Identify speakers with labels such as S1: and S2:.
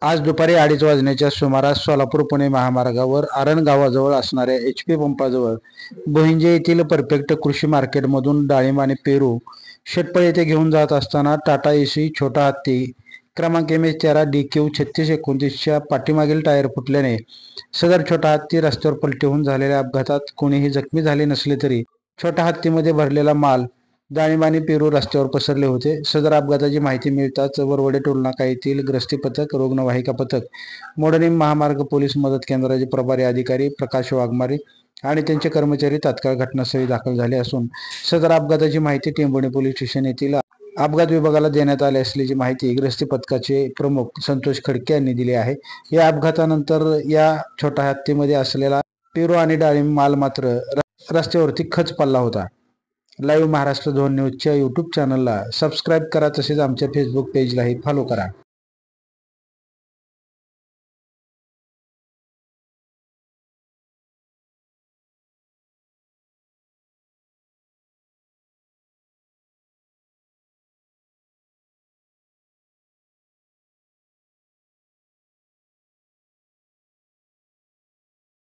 S1: आज दुपारी 2:30 वाजण्याच्या सुमारास सोलापूर पुणे महामार्गावर आरण गावाजवळ असणाऱ्या HP पंपाजवळ बोहिंजे येथील परफेक्ट कृषी मार्केटमधून डाळिंब आणि पेरू शेटपळ येथे घेऊन जात असताना टाटा एसी छोटा हत्ती क्रमांक MS13 DQ 3629च्या पाठीमागील टायर फुटल्याने सदर छोटा हत्ती रस्त्यावर पलटी होऊन झालेल्या अपघातात कोणीही जखमी झाले नसले तरी छोटा हत्तीमध्ये भरलेला माल डाळिंब आणि पेरू रस्त्यावर पसरले होते। सदर अपघाताची माहिती मिळताच वरवडे टोलनाका येथील ग्रस्ती पथक, रुग्णवाहिका पथक, मोडणीम महामार्ग पोलीस मदत केंद्राचे प्रभारी अधिकारी प्रकाश वाघमारे आणि त्यांचे कर्मचारी तात्काळ घटनास्थळी दाखल झाले असून सदर अपघाताची माहिती टेंभुर्णी पोलीस स्टेशन येथील अपघात विभागाला देण्यात आली असल्याची माहिती ग्रस्ती पथकाचे प्रमुख संतोष खडके यांनी दिली आहे। या अपघातानंतर या छोट्या हत्तीमध्ये असलेला पेरू आणि डाळिंब माल मात्र रस्त्यावरती खच पडला होता। लाईव्ह महाराष्ट्र 2 न्यूजच्या यूट्यूब चॅनलला सबस्क्राईब करा, तसेच आमच्या फेसबुक पेजलाही फॉलो करा।